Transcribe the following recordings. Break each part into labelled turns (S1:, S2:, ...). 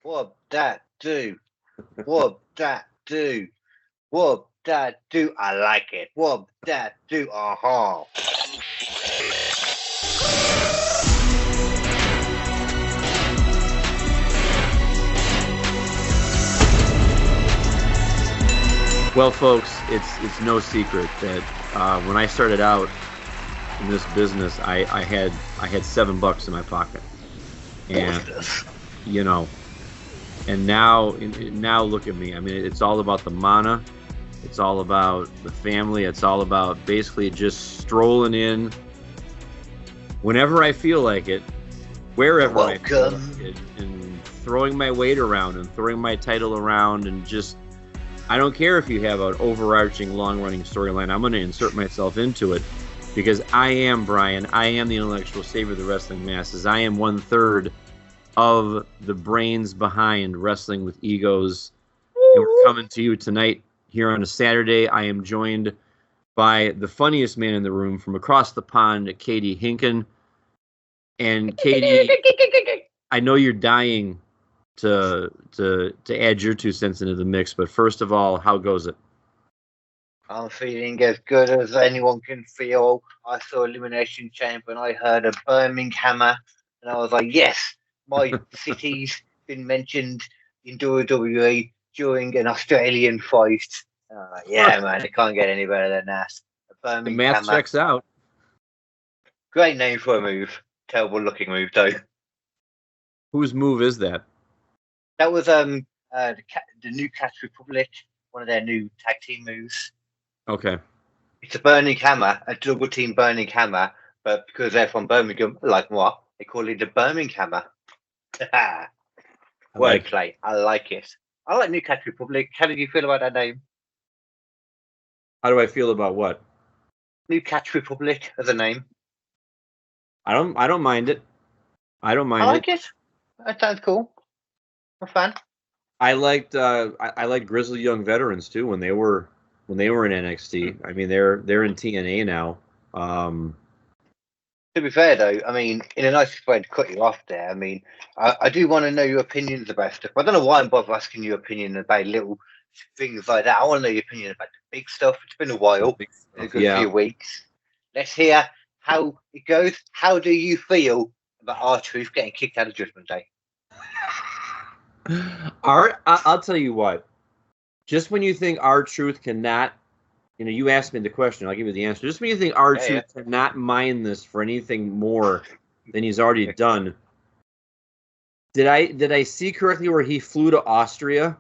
S1: What that do? What that do? What that do? I like it. What that do? Aha.
S2: Well, folks, it's no secret that when I started out in this business, I had $7 in my pocket, and and now look at me. I mean, it's all about the mana, it's all about the family, it's all about basically just strolling in whenever I feel like it, wherever I feel like it, and throwing my weight around and throwing my title around and just. I don't care if you have an overarching, long-running storyline. I'm going to insert myself into it because I am Brian. I am the intellectual savior of the wrestling masses. I am 1/3 of the brains behind Wrestling with Egos. And we're coming to you tonight here on a Saturday. I am joined by the funniest man in the room from across the pond, Kd Hinken. And Kd, I know you're dying to add your 2 cents into the mix, but first of all, how goes it?
S1: I'm feeling as good as anyone can feel. I saw Elimination Chamber and I heard a Birmingham, and I was like, yes, my city's been mentioned in WWE during an Australian fight. Yeah, man, it can't get any better than that.
S2: The math checks out.
S1: Great name for a move. Terrible looking move, though.
S2: Whose move is that?
S1: That was the new Catch Republic, one of their new tag team moves.
S2: Okay.
S1: It's a burning hammer, a double team burning hammer, but because they're from Birmingham, like what? They call it the Birmingham hammer. Wordplay. I like it. I like New Catch Republic. How did you feel about that name?
S2: How do I feel about what?
S1: New Catch Republic as a name.
S2: I don't mind it. I
S1: like it. That sounds cool. I'm a fan.
S2: I liked Grizzly Young Veterans too when they were in NXT. I mean, they're in TNA now.
S1: To be fair though, I mean, in a nice way to cut you off there, I mean, I do want to know your opinions about stuff. I don't know why I'm bothered asking your opinion about little things like that. I want to know your opinion about the big stuff. It's been a while, a good few weeks. Let's hear how it goes. How do you feel about R-Truth getting kicked out of Judgment Day?
S2: I'll tell you what. Just when you think R-Truth cannot, you asked me the question, I'll give you the answer. Just when you think R-Truth cannot mine this for anything more than he's already done, did I see correctly where he flew to Austria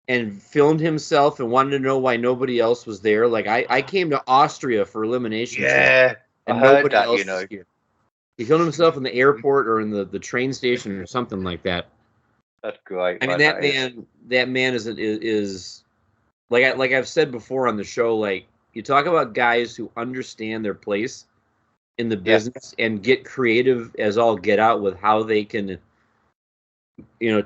S2: and filmed himself and wanted to know why nobody else was there? Like I came to Austria for Elimination.
S1: Yeah,
S2: and
S1: I heard that.
S2: He filmed himself in the airport or in the train station or something like that.
S1: That's great.
S2: I mean, that man is like I've said before on the show. Like, you talk about guys who understand their place in the business and get creative as all get out with how they can,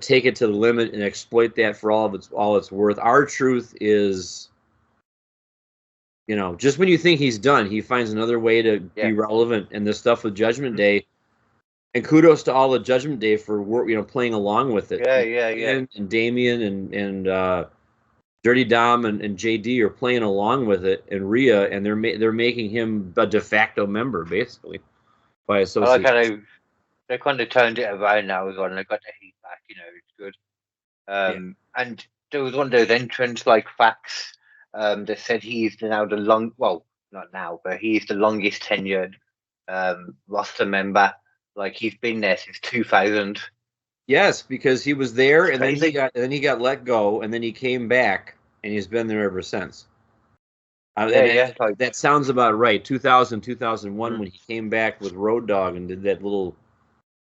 S2: take it to the limit and exploit that for all it's worth. R-Truth is, just when you think he's done, he finds another way to be relevant. And this stuff with Judgment Day, and kudos to all of Judgment Day for playing along with it.
S1: Yeah.
S2: And Damian and Dirty Dom and JD are playing along with it, and Rhea, and they're making him a de facto member basically by association.
S1: I like how they kind of turned it around now as well, and they got the heat back. It's good. And there was one of those entrants like Fax. They said he's now not now, but he's the longest tenured roster member. Like, he's been there since 2000.
S2: Yes, because he was there, and then he got let go, and then he came back, and he's been there ever since. That sounds about right. 2000, 2001, when he came back with Road Dogg and did that little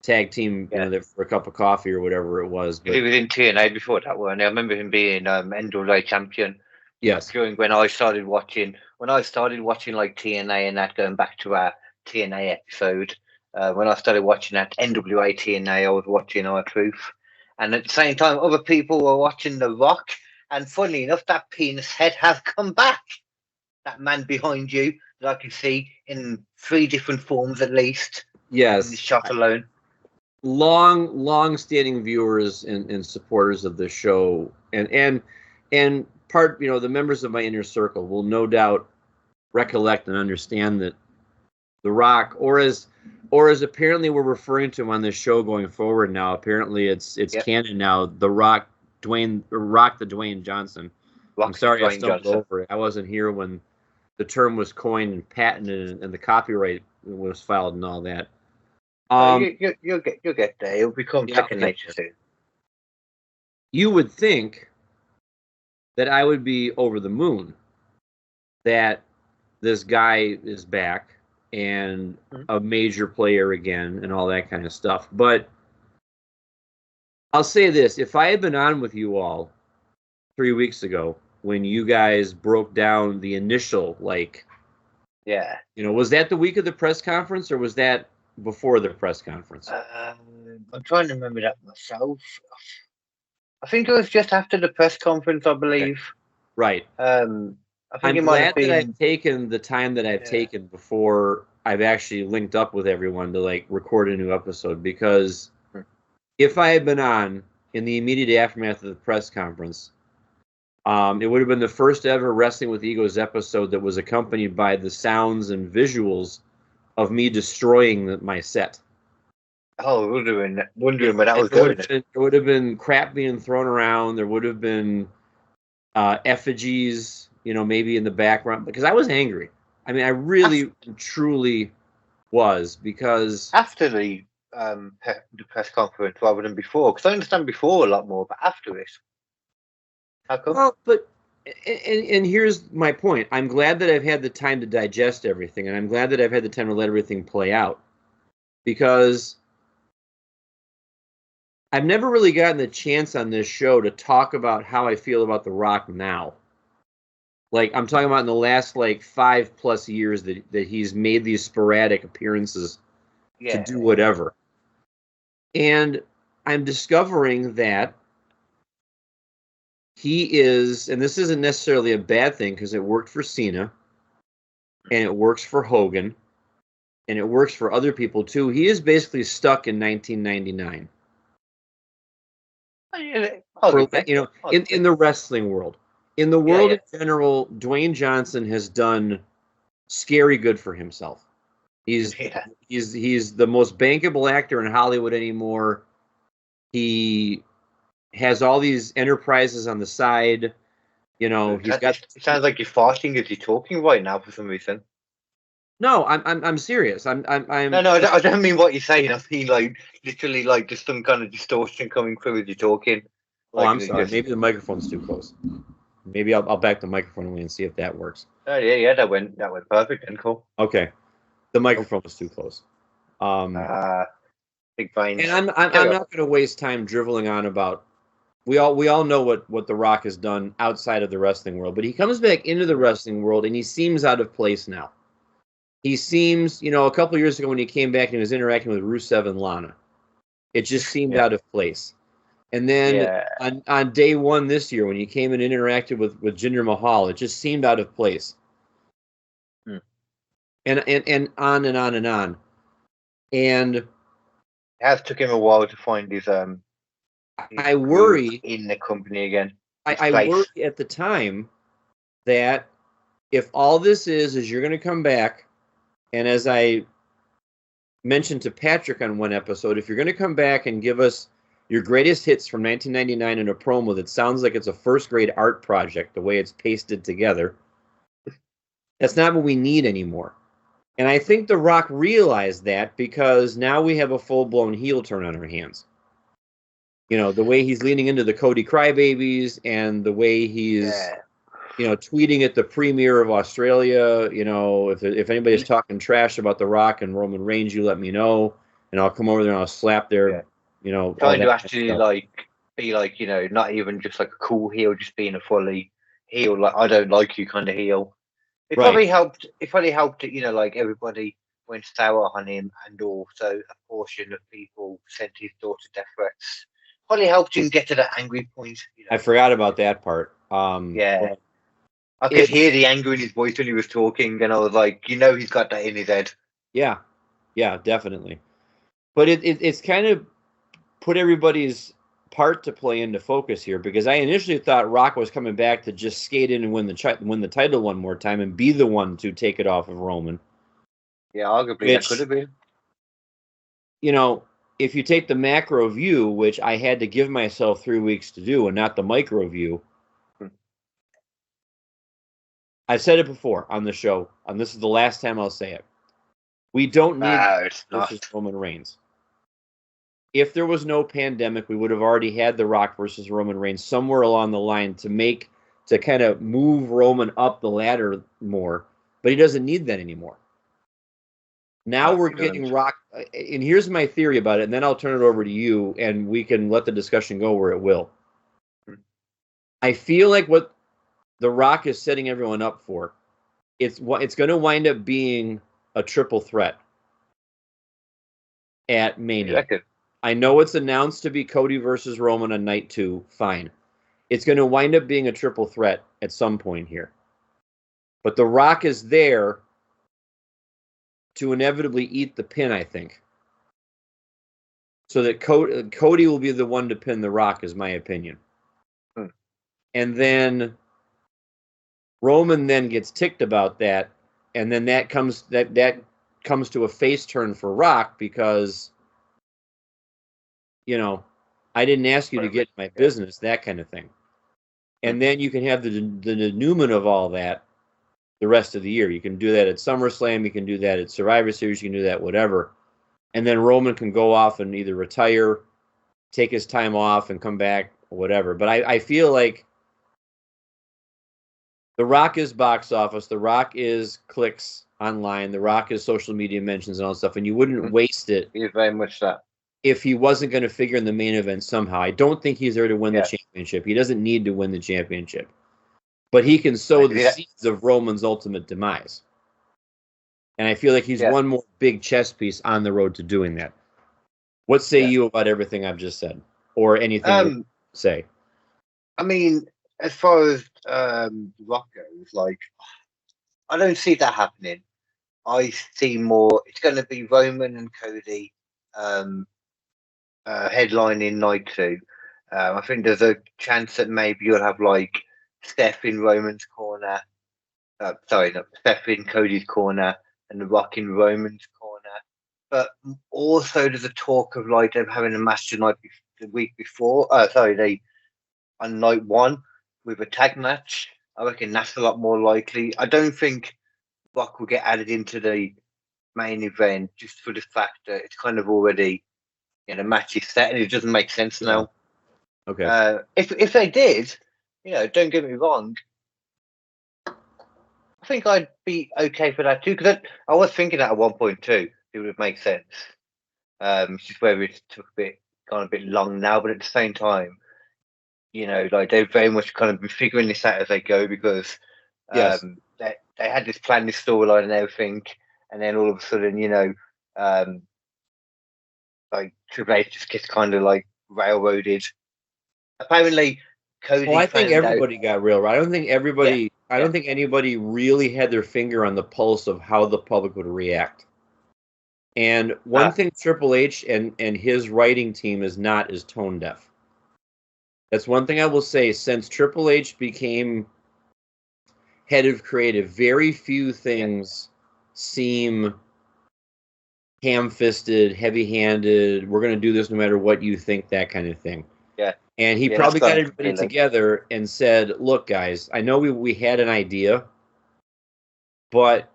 S2: tag team, for a cup of coffee or whatever it was.
S1: But he was in TNA before that one. I remember him being NWA champion.
S2: Yes.
S1: During when I started watching like TNA and that, going back to our TNA episode. When I started watching that NWA TNA, I was watching R-Truth. And at the same time, other people were watching The Rock. And funnily enough, that penis head has come back. That man behind you that I can see in 3 different forms at least.
S2: Yes.
S1: In this shot alone.
S2: long-standing viewers and supporters of the show, and part, the members of my inner circle will no doubt recollect and understand that The Rock, or as apparently we're referring to him on this show going forward now. Apparently it's canon now. The Rock, the Dwayne Johnson. I'm sorry, I stumbled over it. I wasn't here when the term was coined and patented and the copyright was filed and all that.
S1: You'll get there. It'll become second nature soon.
S2: You would think that I would be over the moon that this guy is back and a major player again and all that kind of stuff. But I'll say this. If I had been on with you all 3 weeks ago when you guys broke down the initial, was that the week of the press conference or was that before the press conference?
S1: I'm trying to remember that myself. I think it was just after the press conference, I believe.
S2: Okay. Right.
S1: I think
S2: I'm glad that I've taken the time that I've taken before I've actually linked up with everyone to record a new episode, because if I had been on in the immediate aftermath of the press conference, it would have been the first ever Wrestling with Egos episode that was accompanied by the sounds and visuals of me destroying my set.
S1: Oh, wondering where that was going.
S2: It would have been crap being thrown around. There would have been effigies, maybe in the background, because I was angry. I mean, I really, truly was, because
S1: after the press conference rather than before, because I understand before a lot more, but after it, how come?
S2: Well, but and here's my point. I'm glad that I've had the time to digest everything, and I'm glad that I've had the time to let everything play out, because I've never really gotten the chance on this show to talk about how I feel about The Rock now. I'm talking about in the last 5+ years that he's made these sporadic appearances to do whatever. And I'm discovering that he is, and this isn't necessarily a bad thing because it worked for Cena, and it works for Hogan, and it works for other people too. He is basically stuck in 1999. In the wrestling world. In the world in general, Dwayne Johnson has done scary good for himself. He's the most bankable actor in Hollywood anymore. He has all these enterprises on the side. He's got.
S1: It sounds like you're farting as you're talking right now for some reason.
S2: No, I'm serious. I'm.
S1: No, I don't mean what you're saying. I mean literally just some kind of distortion coming through as you're talking.
S2: Oh, I'm sorry. Maybe the microphone's too close. Maybe I'll back the microphone away and see if that works.
S1: Oh yeah, that went perfect and cool.
S2: Okay, the microphone was too close.
S1: Big veins.
S2: And I'm not going to waste time driveling on about. We all know what The Rock has done outside of the wrestling world, but he comes back into the wrestling world and he seems out of place now. He seems, a couple years ago when he came back and he was interacting with Rusev and Lana, it just seemed out of place. And then on day one this year, when he came and interacted with Jinder Mahal, it just seemed out of place. And on and on and on. And
S1: it has took him a while to find his
S2: I worry
S1: in the company again.
S2: I worry at the time that if all this is you're going to come back, and as I mentioned to Patrick on one episode, if you're going to come back and give us your greatest hits from 1999 in a promo that sounds like it's a first-grade art project, the way it's pasted together, that's not what we need anymore. And I think The Rock realized that, because now we have a full-blown heel turn on our hands. The way he's leaning into the Cody Crybabies and the way he's, tweeting at the Premier of Australia, if anybody's talking trash about The Rock and Roman Reigns, you let me know, and I'll come over there and I'll slap their...
S1: trying to actually be not even just like a cool heel, just being a fully heel, I don't like you kind of heel. It probably helped. It probably helped that everybody went sour on him, and also a portion of people sent his daughter death threats. Probably helped him get to that angry point.
S2: I forgot about that part.
S1: I could hear the anger in his voice when he was talking, and I was like, he's got that in his head.
S2: Yeah, definitely. But it's kind of put everybody's part to play into focus here, because I initially thought Rock was coming back to just skate in and win the title one more time and be the one to take it off of Roman.
S1: Yeah, arguably that could have been.
S2: You know, if you take the macro view, which I had to give myself 3 weeks to do, and not the micro view. I've said it before on the show, and this is the last time I'll say it. We don't need versus Roman Reigns. If there was no pandemic, we would have already had The Rock versus Roman Reigns somewhere along the line to kind of move Roman up the ladder more, but he doesn't need that anymore. Now we're getting Rock, and here's my theory about it, and then I'll turn it over to you, and we can let the discussion go where it will. I feel like what The Rock is setting everyone up for, it's going to wind up being a triple threat at Mania. I know it's announced to be Cody versus Roman on night 2. Fine. It's going to wind up being a triple threat at some point here. But The Rock is there to inevitably eat the pin, I think. So that Cody will be the one to pin The Rock, is my opinion. And then Roman then gets ticked about that, and then that comes to a face turn for Rock, because, you know, I didn't ask you to get my business, that kind of thing. And then you can have the denouement of all that the rest of the year. You can do that at SummerSlam, you can do that at Survivor Series, you can do that whatever. And then Roman can go off and either retire, take his time off, and come back, or whatever. But I feel like The Rock is box office, The Rock is clicks online, The Rock is social media mentions and all that stuff, and you wouldn't waste it.
S1: He's very much that.
S2: If he wasn't going to figure in the main event somehow. I don't think he's there to win the championship. He doesn't need to win the championship. But he can sow the seeds of Roman's ultimate demise. And I feel like he's one more big chess piece on the road to doing that. What say you about everything I've just said? Or anything you say?
S1: I mean, as far as Rock goes, like, I don't see that happening. I see more, it's going to be Roman and Cody headlining night 2. I think there's a chance that maybe you'll have, like, Steph in Roman's corner. Steph in Cody's corner and The Rock in Roman's corner. But also there's a talk of, like, them having a match the week before. On night 1 with a tag match. I reckon that's a lot more likely. I don't think Rock will get added into the main event just for the fact that it's kind of already, the match is set and it doesn't make sense now.
S2: Okay.
S1: If they did, don't get me wrong, I think I'd be okay for that too, because I was thinking that at one point too. It would make sense. It's just whether it gone a bit long now, but at the same time, like they've very much kind of been figuring this out as they go, because they had this plan, this storyline and everything, and then all of a sudden, like Triple H just gets kind of like railroaded. Apparently, Cody.
S2: Well, I think everybody got railroaded. I don't think everybody. I don't think anybody really had their finger on the pulse of how the public would react. And one thing Triple H and his writing team is tone deaf. That's one thing I will say. Since Triple H became head of creative, very few things seem ham-fisted, heavy-handed. We're going to do this no matter what you think, that kind of thing.
S1: Yeah.
S2: And he probably got everybody together and said, look, guys, I know we had an idea, but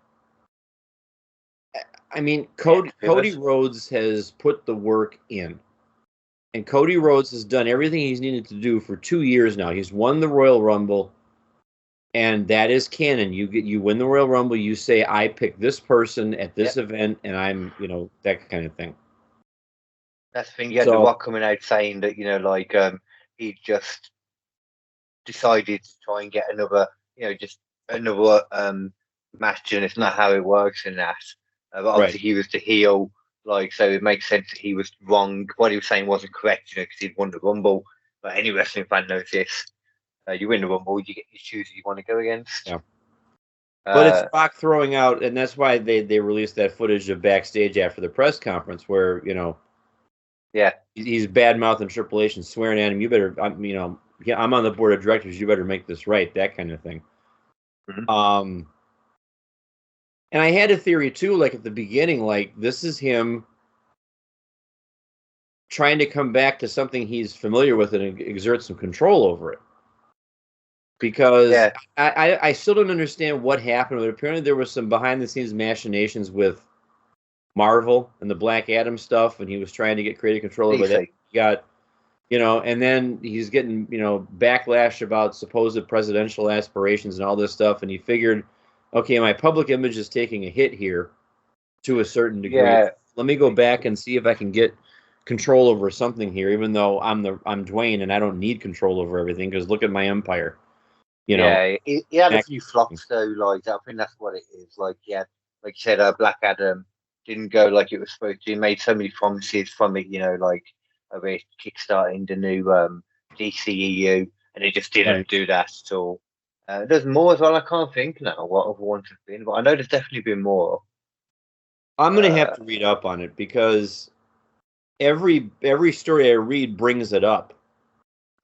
S2: I mean, Cody Rhodes has put the work in. And Cody Rhodes has done everything he's needed to do for 2 years now. He's won the Royal Rumble, and that is canon. You win the Royal Rumble, you say, I picked this person at this event, and I'm, that kind of thing.
S1: That's the thing. You had The Rock coming out saying that, he just decided to try and get another, just another match, and it's not how it works in that. But obviously he was the heel, so it makes sense that he was wrong. What he was saying wasn't correct, because he'd won the Rumble. But any wrestling fan knows this. You win the Rumble, you choose who you want to go against.
S2: Yeah. But it's Rock throwing out, and that's why they released that footage of backstage after the press conference where,
S1: Yeah.
S2: He's bad mouthing Triple H and swearing at him. You better, you know, yeah, I'm on the board of directors. You better make this right. That kind of thing.
S1: Mm-hmm.
S2: And I had a theory too, like at the beginning, like this is him trying to come back to something he's familiar with and exert some control over it. Because I still don't understand what happened, but apparently there was some behind the scenes machinations with Marvel and the Black Adam stuff, and he was trying to get creative control over that. He got, you know, and then he's getting, you know, backlash about supposed presidential aspirations and all this stuff, and he figured, okay, my public image is taking a hit here to a certain degree.
S1: Yeah.
S2: Let me go back and see if I can get control over something here, even though I'm Dwayne and I don't need control over everything, because look at my empire. You know,
S1: yeah, he had a few flops though. Like I think that's what it is. Like like you said, Black Adam didn't go like it was supposed to. He made so many promises from it, you know, like about kickstarting the new DCEU, and he just didn't do that at all. There's more as well. I can't think now what other ones have been, but I know there's definitely been more.
S2: I'm gonna have to read up on it because every story I read brings it up.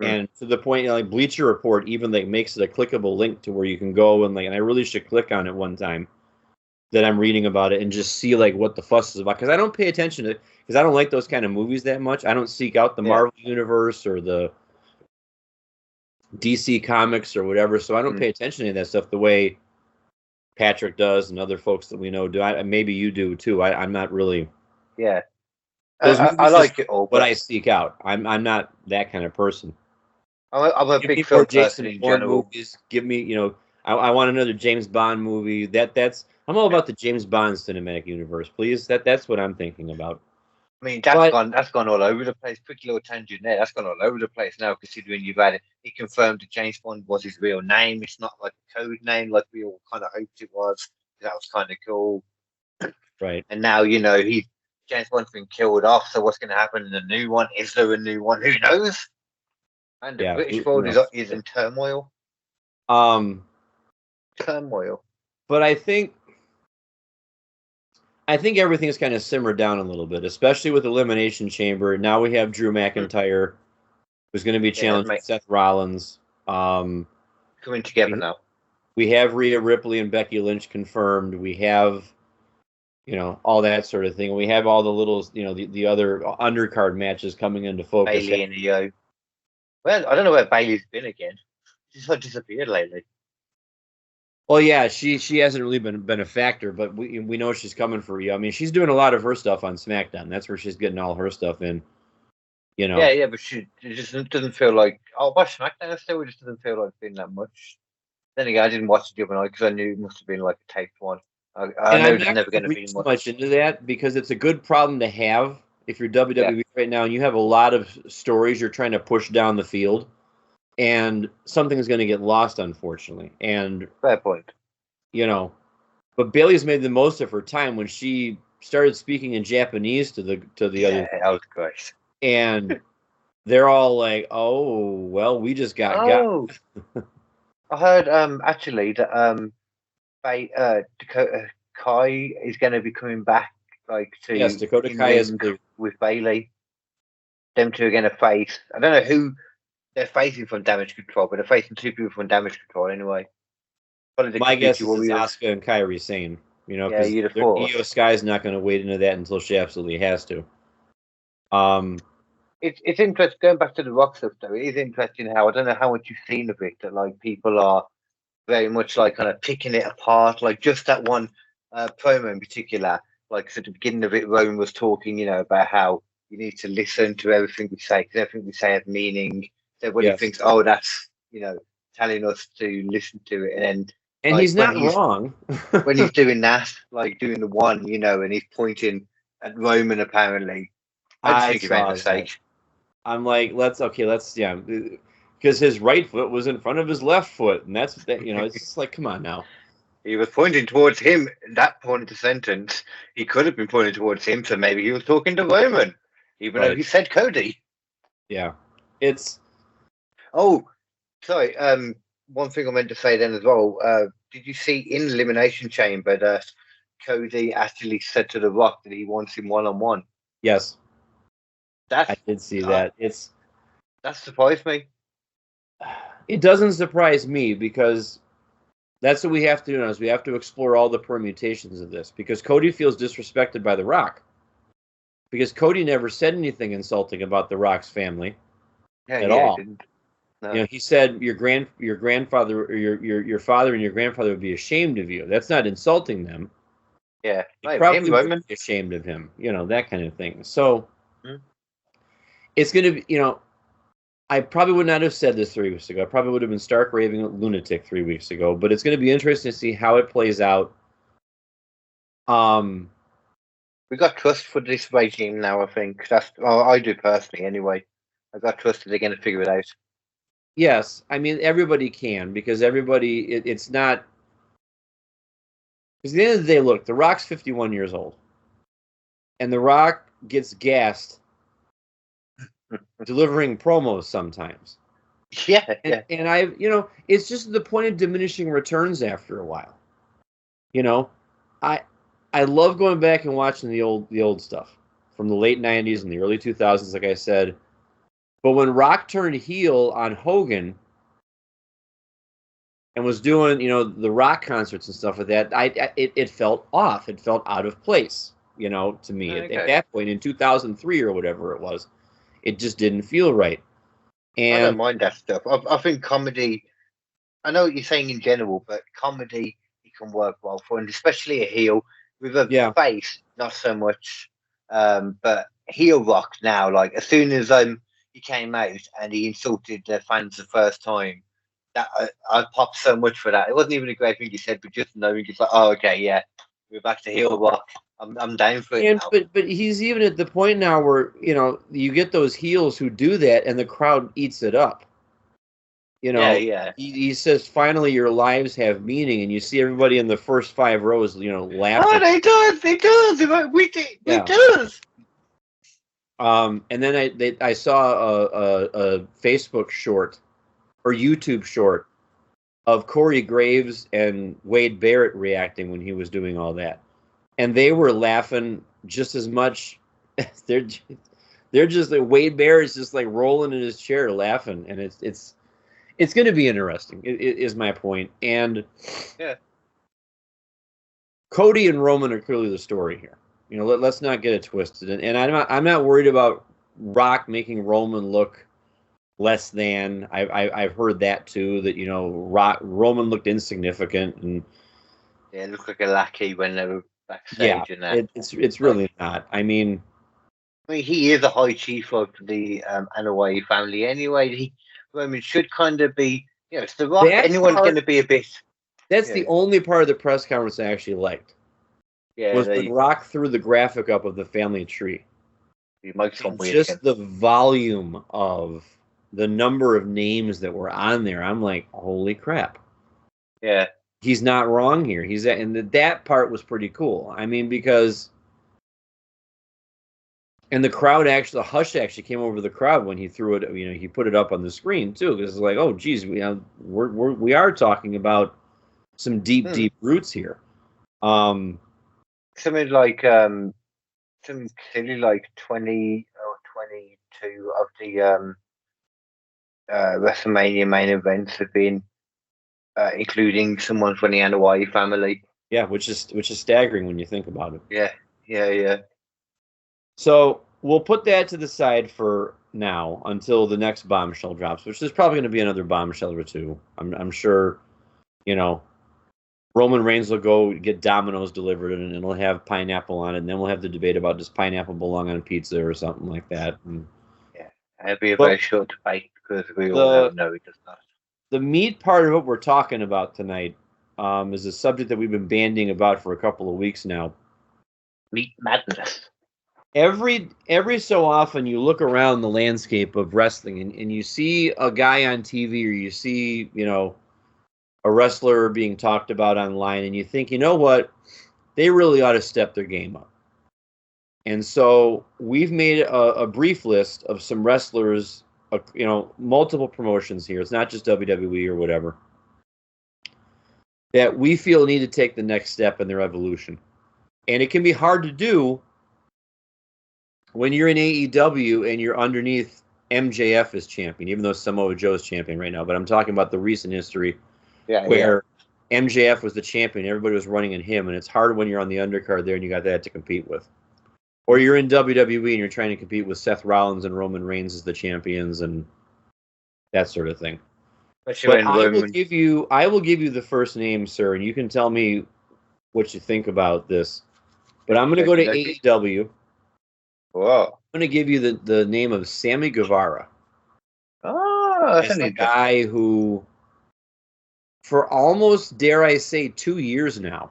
S2: And to the point, you know, like Bleacher Report even like makes it a clickable link to where you can go and like, and I really should click on it one time that I'm reading about it and just see like what the fuss is about, because I don't pay attention to it because I don't like those kind of movies that much. I don't seek out the Marvel universe or the DC comics or whatever, so I don't pay attention to that stuff the way Patrick does and other folks that we know do. Maybe you do too. I'm not really.
S1: Yeah,
S2: I
S1: like it all,
S2: but I seek out. I'm not that kind of person.
S1: I'm a big film person in general.
S2: Movies. Give me, you know, I want another James Bond movie. I'm all about the James Bond cinematic universe, please. That's what I'm thinking about.
S1: I mean, that's gone all over the place. Quick little tangent there. That's gone all over the place now, considering you've had it. He confirmed that James Bond was his real name. It's not like a code name like we all kind of hoped it was. That was kind of cool.
S2: Right.
S1: And now, you know, James Bond's been killed off. So what's going to happen in the new one? Is there a new one? Who knows? And the British world is in turmoil. Turmoil. But
S2: I think everything's kind of simmered down a little bit, especially with Elimination Chamber. Now we have Drew McIntyre, who's going to be challenging Seth Rollins.
S1: Coming together now.
S2: We have Rhea Ripley and Becky Lynch confirmed. We have, you know, all that sort of thing. We have all the little, you know, the other undercard matches coming into focus.
S1: Bayley and Io. Well, I don't know where Bayley's been again. She's not disappeared lately.
S2: Well, yeah, she hasn't really been a factor, but we know she's coming for you. I mean, she's doing a lot of her stuff on SmackDown. That's where she's getting all her stuff in. You know.
S1: Yeah, but it just doesn't feel like. I'll watch SmackDown still. It just doesn't feel like it's been that much. Then again, I didn't watch it the other night because I knew it must have been like a taped one. I know there's never going to be
S2: much into that because it's a good problem to have if you're WWE right now and you have a lot of stories you're trying to push down the field, and something is going to get lost, unfortunately. And
S1: fair point.
S2: You know, but Bayley's made the most of her time when she started speaking in Japanese to the other.
S1: Yeah, that was great.
S2: And they're all like, "Oh, well, we just got."
S1: I heard actually that Dakota Kai is going to be coming back, like to
S2: Dakota Kai is
S1: with Bayley. Them two are going to face. I don't know who they're facing from Damage Control, but they're facing two people from Damage Control anyway.
S2: My guess is Asuka and Kairi Sane. You know, because Io Sky's not going to wade into that until she absolutely has to.
S1: It's interesting going back to the Rock stuff though. It is interesting how I don't know how much you've seen of it that like people are very much like kind of picking it apart. Like just that one promo in particular. Like at the beginning of it, Roman was talking, you know, about how you need to listen to everything we say because everything we say has meaning. So everybody thinks, oh, that's, you know, telling us to listen to it, and
S2: like, he's not wrong
S1: when he's doing that, like doing the one, you know, and he's pointing at Roman apparently. I think he made a mistake.
S2: I'm like, let's because his right foot was in front of his left foot, and that's you know, it's just like, come on now.
S1: He was pointing towards him at that point of the sentence. He could have been pointing towards him, so maybe he was talking to Roman, even though he said Cody.
S2: Yeah, it's.
S1: Oh, sorry. One thing I meant to say then as well. Did you see in the Elimination Chamber that Cody actually said to The Rock that he wants him one-on-one?
S2: Yes. I did see that.
S1: That surprised me.
S2: It doesn't surprise me because that's what we have to do now is we have to explore all the permutations of this because Cody feels disrespected by The Rock. Because Cody never said anything insulting about The Rock's family at all. No. You know, he said your grandfather or your father and your grandfather would be ashamed of you. That's not insulting them.
S1: Yeah,
S2: they probably would be ashamed of him. You know, that kind of thing. So it's going to be, you know, I probably would not have said this 3 weeks ago. I probably would have been stark raving lunatic 3 weeks ago. But it's going to be interesting to see how it plays out.
S1: We got trust for this regime now. I think I do personally. Anyway, I got trust that they're going to figure it out.
S2: Yes, I mean everybody can because everybody. It's not. Because at the end of the day, look, The Rock's 51 years old, and The Rock gets gassed delivering promos sometimes.
S1: Yeah,
S2: and you know, it's just the point of diminishing returns after a while. You know, I love going back and watching the old stuff from the late 90s and the early 2000s, like I said. But when Rock turned heel on Hogan and was doing, you know, the Rock concerts and stuff like that, it felt off. It felt out of place, you know, to me. Okay. At that point in 2003 or whatever it was, it just didn't feel right. And
S1: I don't mind that stuff. I think comedy, I know what you're saying in general, but comedy, it can work well for, and especially a heel. With a face, not so much. But heel Rock now, like as soon as he came out and he insulted the fans the first time, that I popped so much for that. It wasn't even a great thing he said, but just knowing it's like, oh, okay, yeah, we're back to heel Rock. I'm down for it now. But
S2: he's even at the point now where, you know, you get those heels who do that and the crowd eats it up. You know, he says, finally, your lives have meaning, and you see everybody in the first 5 rows, you know, laughing.
S1: Oh, they does. It does.
S2: And then I saw a Facebook short or YouTube short of Corey Graves and Wade Barrett reacting when he was doing all that, and they were laughing just as much. They're just like Wade Barrett's just like rolling in his chair laughing, and it's going to be interesting. It is my point. And Cody and Roman are clearly the story here. You know, let's not get it twisted. And I'm not worried about Rock making Roman look less than. I've heard that too. That, you know, Roman looked insignificant and
S1: it looked like a lackey when they were backstage.
S2: Yeah, and that. It's really not. I mean,
S1: he is a high chief of the Anoa'i family anyway. Roman should kind of be, you know, it's The Rock. Anyone's going to be a bit.
S2: That's the only part of the press conference I actually liked.
S1: Yeah,
S2: was when Rock threw the graphic up of the family tree.
S1: Just
S2: the volume of the number of names that were on there. I'm like, holy crap.
S1: Yeah.
S2: He's not wrong here. And that part was pretty cool. I mean, because. And the crowd the hush actually came over the crowd when he threw it. You know, he put it up on the screen too, because it's like, oh, geez, we are talking about some deep roots here. Something
S1: like 20 or 22 of the WrestleMania main events have been including someone from the Anoa'i family.
S2: Yeah, which is staggering when you think about it.
S1: Yeah.
S2: So we'll put that to the side for now until the next bombshell drops, which is probably going to be another bombshell or two. I'm sure, you know, Roman Reigns will go get Domino's delivered and it'll have pineapple on it, and then we'll have the debate about does pineapple belong on a pizza or something like that. And,
S1: it'll be a very short debate because we all know it does not.
S2: The meat part of what we're talking about tonight is a subject that we've been bandying about for a couple of weeks now.
S1: Meat madness.
S2: Every so often you look around the landscape of wrestling and you see a guy on TV or you see, you know, a wrestler being talked about online and you think, you know what, they really ought to step their game up. And so we've made a brief list of some wrestlers, you know, multiple promotions here. It's not just WWE or whatever, that we feel need to take the next step in their evolution. And it can be hard to do when you're in AEW and you're underneath MJF as champion, even though Samoa Joe's champion right now, but I'm talking about the recent history where MJF was the champion, everybody was running in him, and it's hard when you're on the undercard there and you got that to compete with. Or you're in WWE and you're trying to compete with Seth Rollins and Roman Reigns as the champions and that sort of thing. But I will give you the first name, sir, and you can tell me what you think about this. But I'm going to go to AEW.
S1: Whoa.
S2: I'm going to give you the name of Sammy Guevara.
S1: Oh, that's
S2: a guy who, for almost, dare I say, 2 years now,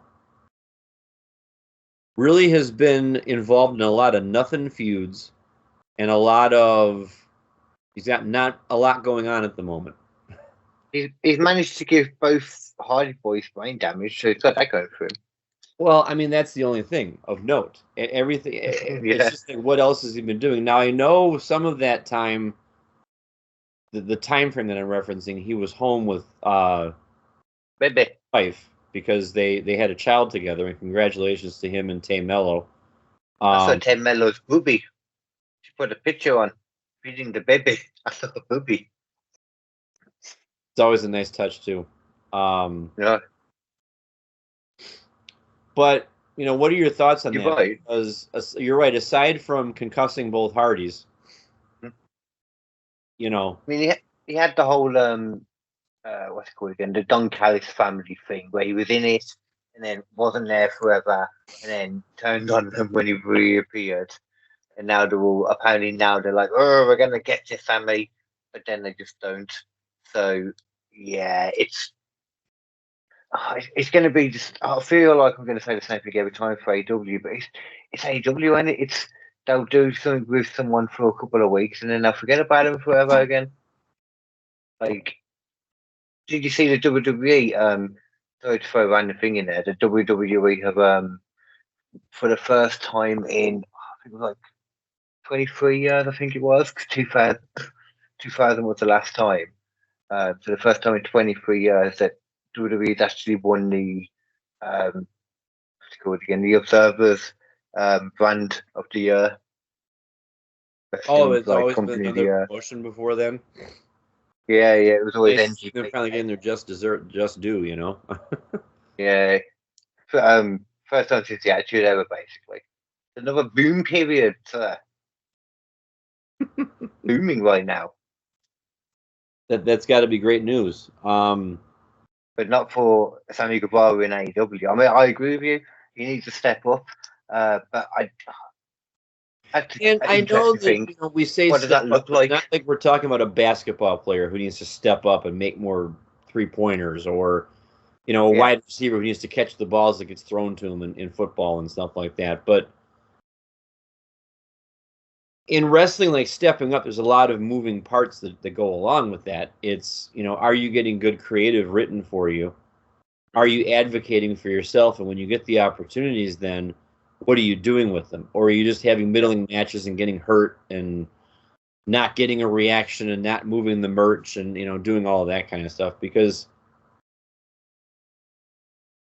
S2: really has been involved in a lot of nothing feuds and he's got not a lot going on at the moment.
S1: He's managed to give both Hardy Boys brain damage, so he's got that going for him.
S2: Well, I mean, that's the only thing of note. Everything, it's just like, what else has he been doing? Now, I know some of that time, the time frame that I'm referencing, he was home with
S1: Baby
S2: wife because they had a child together, and congratulations to him and Tay Mello.
S1: I saw Tay Mello's booby. She put a picture on feeding the baby. I saw the booby.
S2: It's always a nice touch, too.
S1: Yeah.
S2: But, what are your thoughts on that?
S1: Right.
S2: Because you're right. Aside from concussing both Hardys,
S1: I mean, he had the whole what's it called again? The Don Callis family thing, where he was in it and then wasn't there forever, and then turned on them when he reappeared. And now they're like, oh, we're gonna get your family, but then they just don't. So yeah, it's going to be just. I feel like I'm going to say the same thing every time for AEW, but it's AEW, and they'll do something with someone for a couple of weeks, and then they'll forget about them forever again. Like, did you see the WWE? Sorry to throw a random thing in there. The WWE have for the first time in I think it was like 23 years, I think it was, 2000 was the last time. So the first time in 23 years that WWE's actually won the what's it called again? The Observers brand of the year.
S2: Oh, it's always been another promotion before then.
S1: Yeah, it was always NG.
S2: They're finally getting their just due,
S1: Yeah, first time since the Attitude Era, basically. Another boom period, sir. Booming right now.
S2: That's got to be great news.
S1: But not for Sammy Guevara in AEW. I mean, I agree with you. He needs to step up. But I
S2: know that we say,
S1: what does that look like?
S2: Not like we're talking about a basketball player who needs to step up and make more 3-pointers, or a wide receiver who needs to catch the balls that gets thrown to him in football and stuff like that. But in wrestling, like stepping up, there's a lot of moving parts that go along with that. It's, are you getting good creative written for you? Are you advocating for yourself? And when you get the opportunities, then what are you doing with them? Or are you just having middling matches and getting hurt and not getting a reaction and not moving the merch and, doing all of that kind of stuff? Because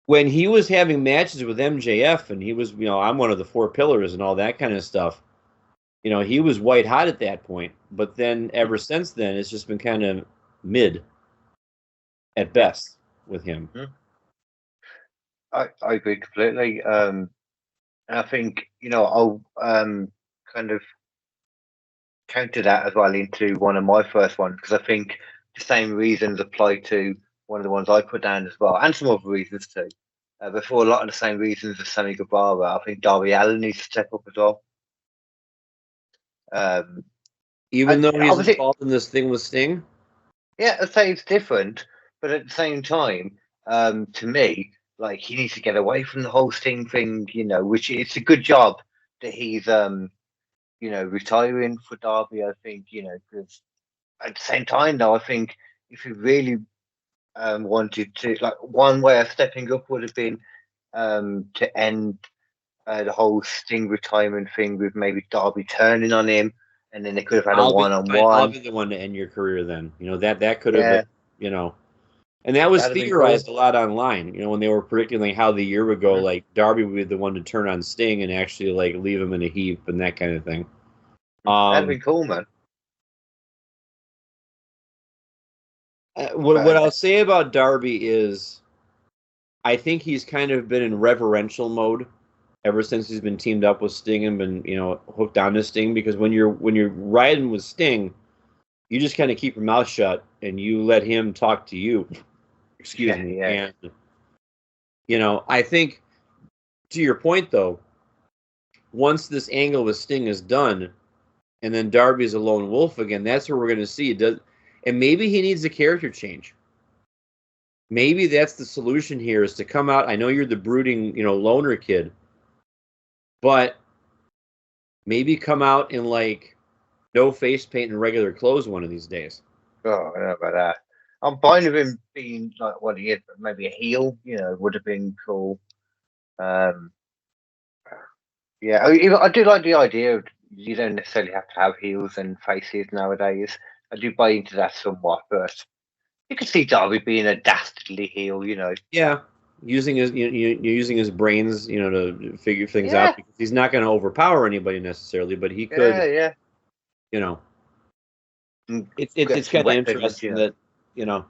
S2: when he was having matches with MJF and he was, I'm one of the 4 pillars and all that kind of stuff, he was white hot at that point, but then ever since then, it's just been kind of mid at best with him.
S1: I agree completely. And I think, I'll kind of counter that as well into one of my first ones, because I think the same reasons apply to one of the ones I put down as well, and some other reasons too. But for a lot of the same reasons as Sammy Guevara, I think Darby Allin needs to step up as well.
S2: Even though he's involved in this thing with Sting?
S1: Yeah, I'd say it's different, but at the same time, to me, like, he needs to get away from the whole Sting thing, which it's a good job that he's, retiring for Darby, I think, because at the same time, though, I think if he really wanted to, like, one way of stepping up would have been to end the whole Sting retirement thing with maybe Darby turning on him, and then they could have had a one-on-one.
S2: I'll be the one to end your career then. That could have been, and that was theorized a lot online, when they were predicting like how the year would go, like Darby would be the one to turn on Sting and actually like leave him in a heap and that kind of thing.
S1: That'd be cool, man.
S2: What I'll say about Darby is, I think he's kind of been in reverential mode ever since he's been teamed up with Sting and been, hooked onto Sting. Because when you're riding with Sting, you just kind of keep your mouth shut and you let him talk to you. Excuse me. Yeah. And I think, to your point though, once this angle with Sting is done, and then Darby's a lone wolf again, that's where we're going to see it. And maybe he needs a character change. Maybe that's the solution here, is to come out. I know you're the brooding, loner kid, but maybe come out in no face paint and regular clothes one of these days.
S1: Oh, I don't know about that. I'm fine with him being like what he is, but maybe a heel, would have been cool. Yeah, I do like the idea of you don't necessarily have to have heels and faces nowadays. I do buy into that somewhat, but you could see Darby being a dastardly heel,
S2: Yeah, using his brains, to figure things out, because he's not going to overpower anybody necessarily, but he could.
S1: Yeah.
S2: It's kind of interesting that Now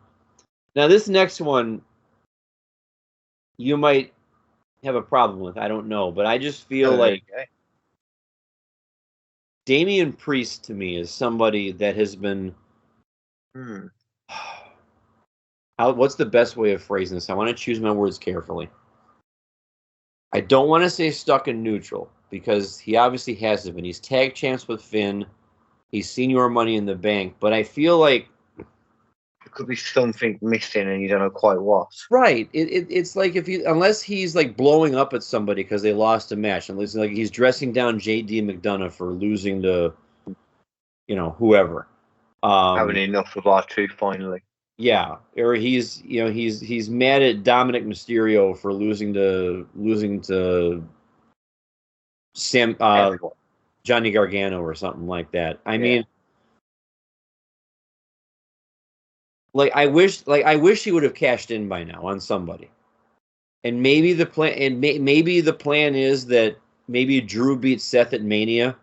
S2: this next one, you might have a problem with. I don't know, but I just feel like Damian Priest to me is somebody that has been. What's the best way of phrasing this? I want to choose my words carefully. I don't want to say stuck in neutral, because he obviously hasn't been. He's tag champs with Finn. He's senior Money in the Bank, but I feel like
S1: there could be something missing and you don't know quite what.
S2: Right. It's like unless he's blowing up at somebody because they lost a match, unless he's dressing down J.D. McDonough for losing to, whoever.
S1: Having enough of R2 finally.
S2: Yeah, or he's mad at Dominic Mysterio for losing to Sam Johnny Gargano or something like that. I mean, I wish he would have cashed in by now on somebody. And maybe the plan is that maybe Drew beats Seth at Mania,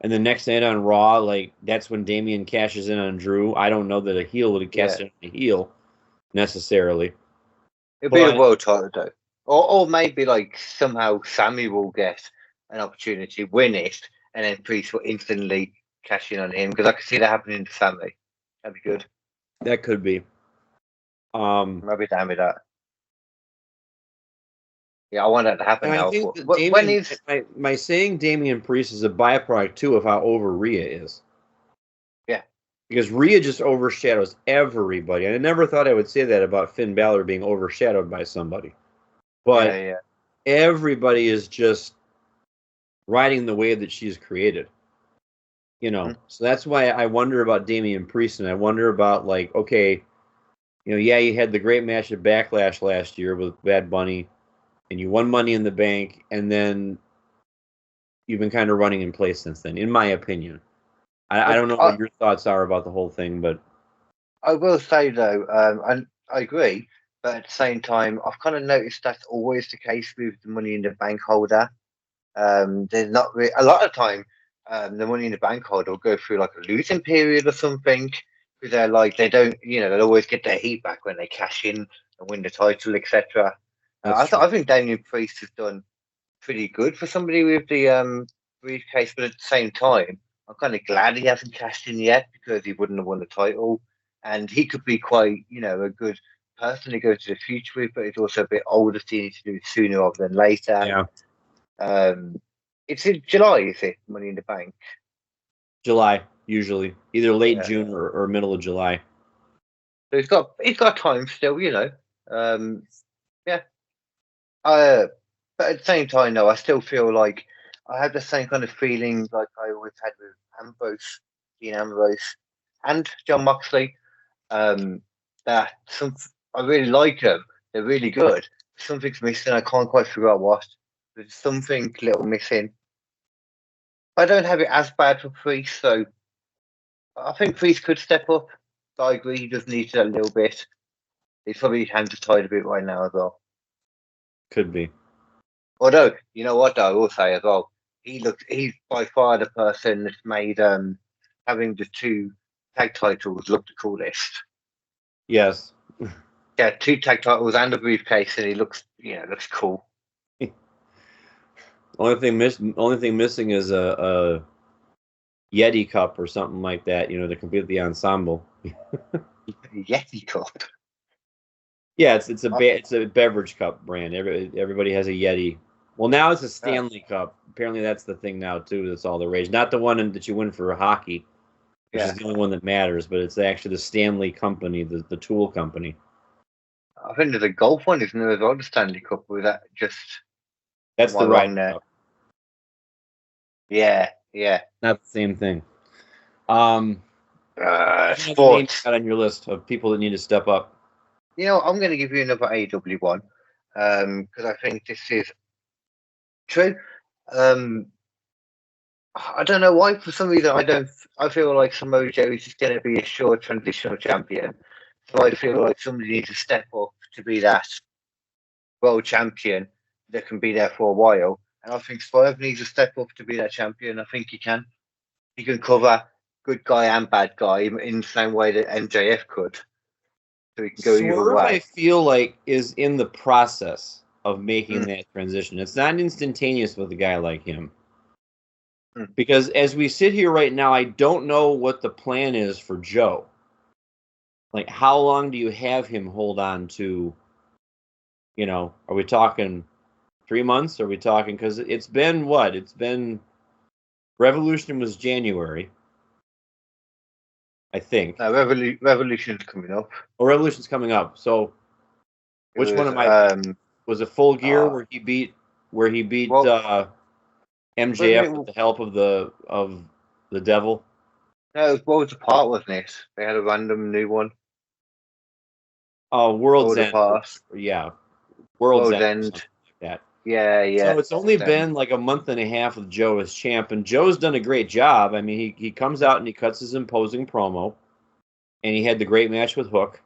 S2: and the next night on Raw, that's when Damian cashes in on Drew. I don't know that a heel would have cashed in on a heel necessarily.
S1: It'll be a world title though. Or maybe somehow Sammy will get an opportunity, win it, and then Priest will instantly cash in on him, because I could see that happening to Sammy. That'd be good.
S2: That could be.
S1: I'll be down with that. Yeah, I want that to happen now.
S2: My saying Damian Priest is a byproduct too of how over Rhea is.
S1: Yeah.
S2: Because Rhea just overshadows everybody. And I never thought I would say that about Finn Balor being overshadowed by somebody. But everybody is just riding the wave that she's created. So that's why I wonder about Damian Priest, and I wonder about you had the great match at Backlash last year with Bad Bunny, and you won Money in the Bank, and then you've been kind of running in place since then, in my opinion. I don't know what your thoughts are about the whole thing, but
S1: I will say though, and I agree, but at the same time, I've kind of noticed that's always the case with the Money in the Bank holder. There's not really, a lot of time. The Money in the Bank holder will go through a losing period or something, because they don't, they'll always get their heat back when they cash in and win the title, etc. I think Damian Priest has done pretty good for somebody with the briefcase, but at the same time, I'm kind of glad he hasn't cashed in yet, because he wouldn't have won the title, and he could be quite, a good person to go to the future with, but he's also a bit older, so you need to do it sooner rather than later.
S2: Yeah.
S1: It's in July, is it? Money in the Bank.
S2: July, usually, either late June or middle of July.
S1: So he's got time still, Yeah. But at the same time, though, I still feel like I have the same kind of feeling like I always had with Dean Ambrose, and John Moxley. That I really like them. They're really good. Something's missing. I can't quite figure out what. There's something little missing. I don't have it as bad for Priest, so I think Priest could step up. But I agree, he does need to a little bit. He's probably hands are tied a bit right now as well.
S2: Could be.
S1: Although, you know what, though, I will say as well, he's by far the person that's made having the 2 tag titles look the coolest.
S2: Yes.
S1: Yeah, 2 tag titles and a briefcase, and he looks cool.
S2: Only thing missing is a Yeti cup or something like that, to complete the ensemble.
S1: Yeti cup.
S2: Yeah, it's a beverage cup brand. Everybody has a Yeti. Well, now it's a Stanley Cup. Apparently, that's the thing now too. That's all the rage. Not the one that you win for hockey, which is the only one that matters. But it's actually the Stanley company, the tool company.
S1: I think there's a golf one, isn't there? As well, the Stanley Cup. Was that just?
S2: That's the right cup.
S1: Yeah.
S2: Not the same thing.
S1: Sports.
S2: On your list of people that need to step up.
S1: I'm going to give you another AW one because I think this is true. I don't know why. For some reason, I feel like Samoa Joe is just going to be a sure transitional champion. So I feel like somebody needs to step up to be that world champion that can be there for a while. And I think Swerve needs to step up to be that champion. I think he can. He can cover good guy and bad guy in the same way that MJF could. So he can go either way.
S2: I feel like is in the process of making that transition. It's not instantaneous with a guy like him. Because as we sit here right now, I don't know what the plan is for Joe. Like, how long do you have him hold on to? Are we talking 3 months? Are we talking, because it's been what? It's been, Revolution was January, I think.
S1: Revolution's coming up.
S2: Oh, Revolution's coming up. So, which one am I? Was it Full Gear where he beat MJF with the help of the Devil?
S1: No, what was the part, wasn't it? They had a random new one.
S2: Oh, World's End. Yeah, World's End. Like that.
S1: Yeah.
S2: So it's only been like a month and a half with Joe as champ, and Joe's done a great job. I mean, he comes out and he cuts his imposing promo, and he had the great match with Hook.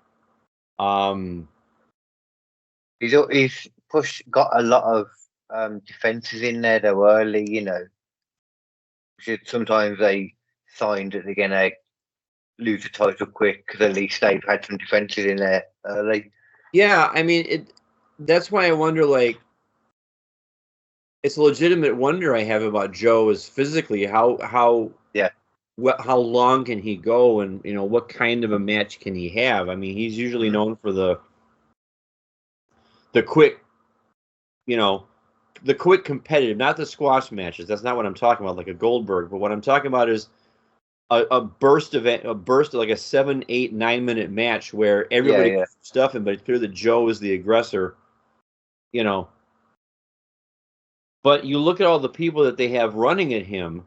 S1: He's got a lot of defenses in there though early, Sometimes they signed that they're gonna lose the title quick because at least they've had some defenses in there early.
S2: Yeah, I mean that's why I wonder, like, it's a legitimate wonder I have about Joe is physically how long can he go, and what kind of a match can he have? I mean, he's usually known for the quick, the quick competitive, not the squash matches. That's not what I'm talking about, like a Goldberg. But what I'm talking about is a burst of like a 7, 8, 9 minute match where everybody gets stuff in, but it's clear that Joe is the aggressor, But you look at all the people that they have running at him.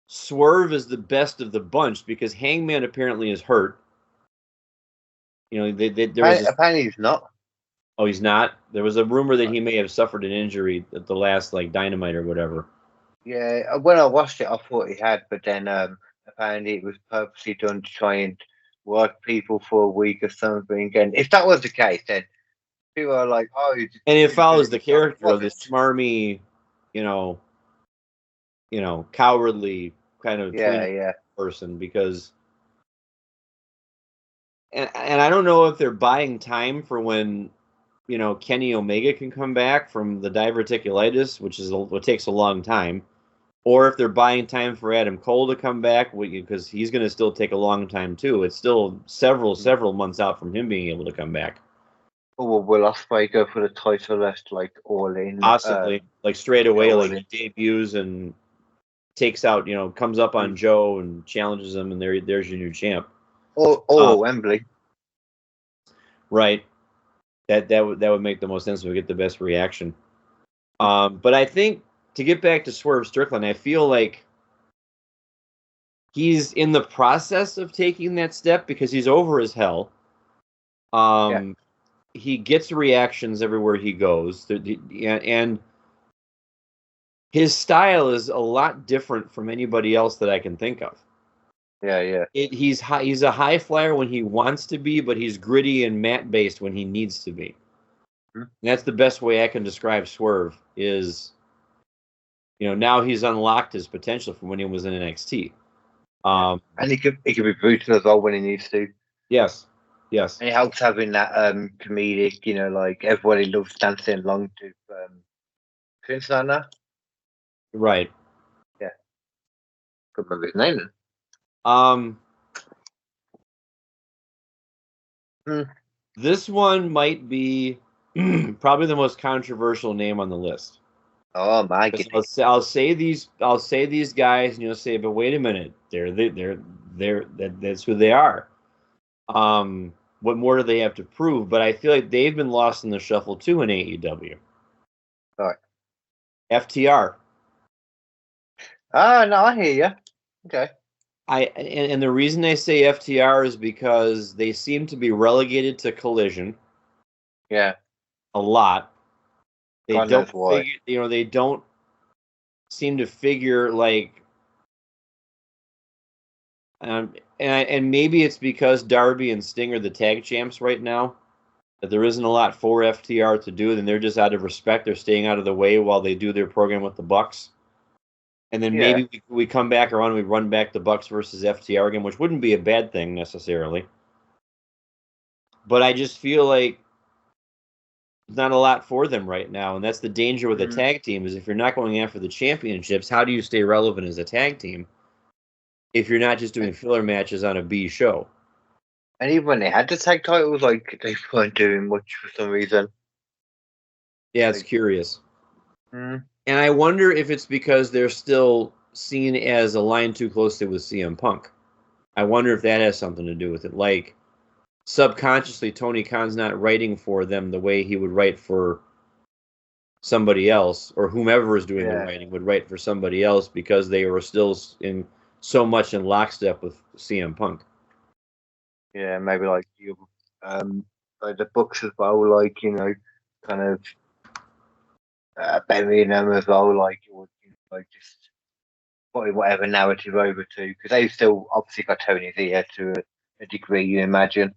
S2: Swerve is the best of the bunch because Hangman apparently is hurt.
S1: Apparently he's not.
S2: Oh, he's not? There was a rumor that he may have suffered an injury at the last, Dynamite or whatever.
S1: Yeah, when I watched it, I thought he had, but then apparently it was purposely done to try and work people for a week or something. And if that was the case, then people are like, oh...
S2: And it follows the character of this smarmy, cowardly kind of person, because... And I don't know if they're buying time for when... Kenny Omega can come back from the diverticulitis, which is what takes a long time, or if they're buying time for Adam Cole to come back, because he's going to still take a long time too. It's still several months out from him being able to come back.
S1: Well, will Ospreay go for the title list, all in?
S2: Possibly, straight away, he debuts and takes out, comes up on Joe and challenges him, and there's your new champ.
S1: Or Wembley.
S2: Right. That would make the most sense. We get the best reaction. But I think, to get back to Swerve Strickland, I feel like he's in the process of taking that step because he's over as hell. He gets reactions everywhere he goes, and his style is a lot different from anybody else that I can think of.
S1: Yeah.
S2: He's a high flyer when he wants to be, but he's gritty and mat based when he needs to be. And that's the best way I can describe Swerve. Is now he's unlocked his potential from when he was in NXT.
S1: And he could be brutal as well when he needs to.
S2: Yes.
S1: And it helps having that comedic, like everybody loves dancing along to Prince Nana.
S2: Right.
S1: Yeah. Couldn't remember his name then.
S2: This one might be probably the most controversial name on the list.
S1: Oh my goodness!
S2: I'll say these guys, and you'll say, but wait a minute, that's who they are. What more do they have to prove? But I feel like they've been lost in the shuffle too in AEW.
S1: All right.
S2: FTR.
S1: Oh no, I hear you. Okay.
S2: And the reason I say FTR is because they seem to be relegated to Collision.
S1: Yeah.
S2: A lot. They
S1: God
S2: don't
S1: figure,
S2: they don't seem to figure like and maybe it's because Darby and Sting are the tag champs right now, that there isn't a lot for FTR to do, and they're just out of respect. They're staying out of the way while they do their program with the Bucks. And then maybe we come back around and we run back the Bucks versus FTR again, which wouldn't be a bad thing necessarily. But I just feel like there's not a lot for them right now, and that's the danger with a tag team, is if you're not going after the championships, how do you stay relevant as a tag team if you're not just doing filler matches on a B show?
S1: And even when they had the tag titles, like, they weren't doing much for some reason.
S2: Yeah, it's curious. And I wonder if it's because they're still seen as aligned too closely with CM Punk. I wonder if that has something to do with it. Like, subconsciously, Tony Khan's not writing for them the way he would write for somebody else, or whomever is doing the writing would write for somebody else, because they were still in so much in lockstep with CM Punk.
S1: Yeah, maybe like the books as well, like, kind of burying them as well, like just putting whatever narrative over to, because they've still obviously got Tony's ear to a degree, you imagine.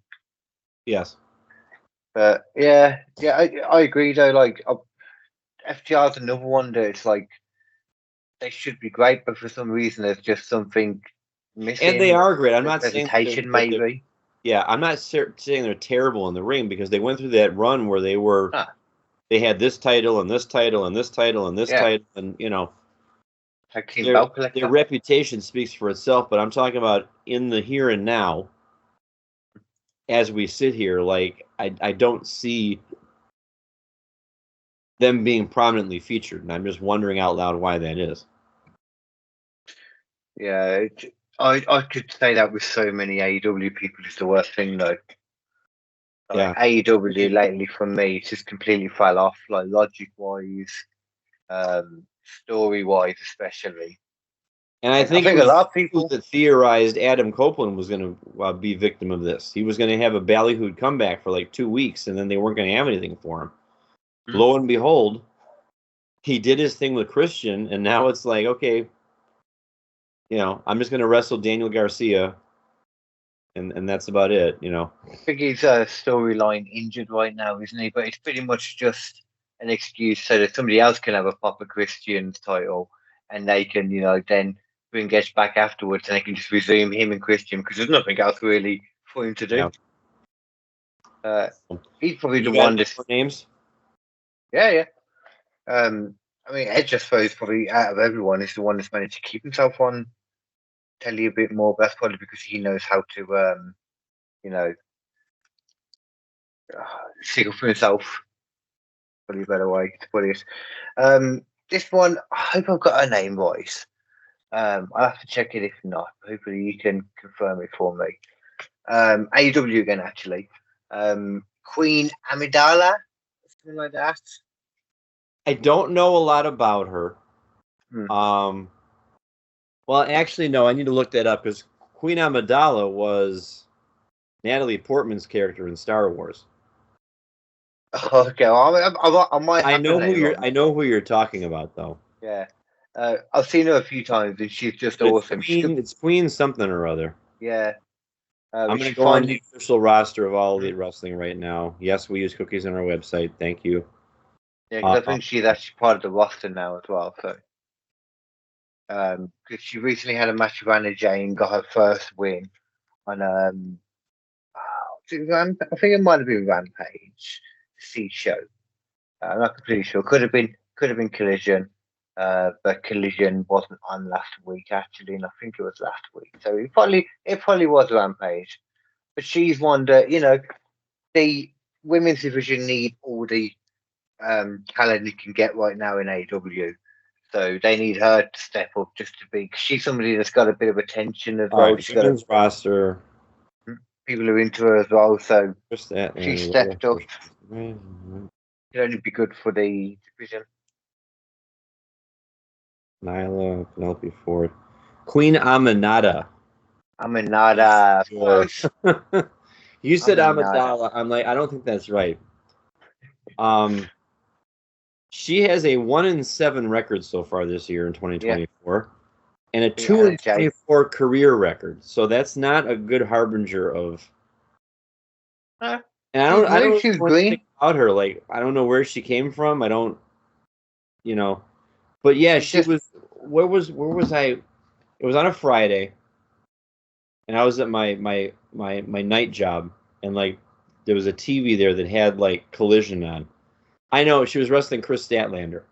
S2: Yes.
S1: But I agree though. Like, FTR's another one that it's like they should be great, but for some reason there's just something missing.
S2: And they are great. I'm not saying
S1: maybe.
S2: Yeah, I'm not saying they're terrible in the ring, because they went through that run where they were. They had this title and this title and this title and this title, and their reputation speaks for itself. But I'm talking about in the here and now, as we sit here, like I don't see them being prominently featured, and I'm just wondering out loud why that is.
S1: Yeah, I could say that with so many AEW people. Is the worst thing though. Like, AEW lately for me, it's just completely fell off. Like, logic wise, story wise, especially.
S2: And I think a lot of people that theorized Adam Copeland was going to be victim of this. He was going to have a ballyhooed comeback for like 2 weeks, and then they weren't going to have anything for him. Lo and behold, he did his thing with Christian, and now it's like, okay, I'm just going to wrestle Daniel Garcia, and that's about it, I
S1: think he's storyline injured right now, isn't he? But it's pretty much just an excuse so that somebody else can have a proper Christian title, and they can, then bring Edge back afterwards, and they can just resume him and Christian, because there's nothing else really for him to do. He's probably the one that's
S2: names.
S1: Yeah. I mean, Edge, I suppose, probably out of everyone, is the one that's managed to keep himself on telly a bit more. That's probably because he knows how to, stick up for himself. Probably a better way to put it. This one, I hope I've got her name right. I'll have to check it if not. Hopefully you can confirm it for me. AEW again, actually. Queen Amidala, something like that.
S2: I don't know a lot about her. Well, actually, no, I need to look that up, because Queen Amidala was Natalie Portman's character in Star Wars.
S1: Okay, I might.
S2: I know who you're talking about, though.
S1: Yeah, I've seen her a few times, and she's just awesome.
S2: It's Queen something or other.
S1: Yeah.
S2: I'm going to go on the official roster of All Elite Wrestling right now. Yes, we use cookies on our website. Thank you.
S1: Yeah, because I think she's actually part of the roster now as well. So. because she recently had a match with Anna Jane, got her first win on I think it might have been Rampage, the C show. I'm not completely sure. Could have been Collision, but Collision wasn't on last week actually, and I think it was last week. So it probably was Rampage. But she's one that the women's division need all the talent they can get right now in AEW. So they need her to step up just to be. Cause she's somebody that's got a bit of attention as
S2: All
S1: well.
S2: right,
S1: She's got
S2: women's roster.
S1: people who are into her as well. So
S2: Just that.
S1: she stepped up. It'd only be good for the division.
S2: Nyla, Penelope Ford, Queen Aminata.
S1: Aminata.
S2: You said
S1: Aminata.
S2: Amidala. I'm like, I don't think that's right. She has a 1-7 record so far this year in 2024, and a 2-24 career record. So that's not a good harbinger of. And I don't know anything about her. Like, I don't know where she came from. I don't, But yeah, she was. Where was I? It was on a Friday, and I was at my night job, and like there was a TV there that had like Collision on. I know she was wrestling Chris Statlander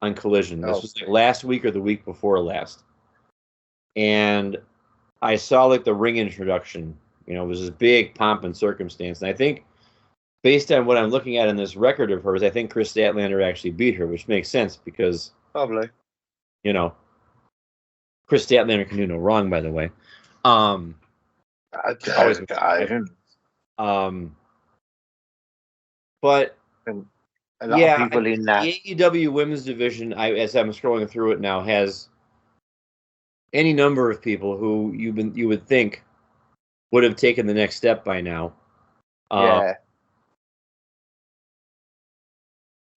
S2: on Collision. This was like last week or the week before last, and I saw like the ring introduction. It was this big pomp and circumstance, and I think based on what I'm looking at in this record of hers, I think Chris Statlander actually beat her, which makes sense because
S1: probably,
S2: Chris Statlander can do no wrong, by the way. But
S1: a lot of people in that.
S2: The AEW women's division, as I'm scrolling through it now, has any number of people who you would think would have taken the next step by now.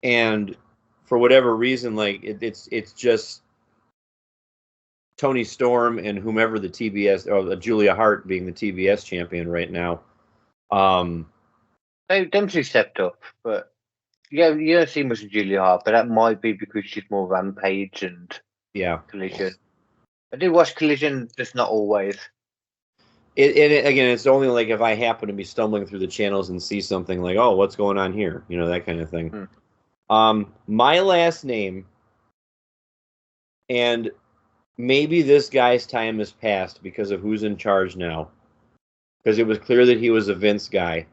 S2: And for whatever reason, like it's just Tony Storm and whomever the TBS or Julia Hart being the TBS champion right now.
S1: Them two stepped up, but you don't see much of Julia Hart, but that might be because she's more Rampage and Collision. I do watch Collision, just not always.
S2: Again, it's only like if I happen to be stumbling through the channels and see something like, oh, what's going on here? That kind of thing. My last name, and maybe this guy's time has passed because of who's in charge now. Because it was clear that he was a Vince guy,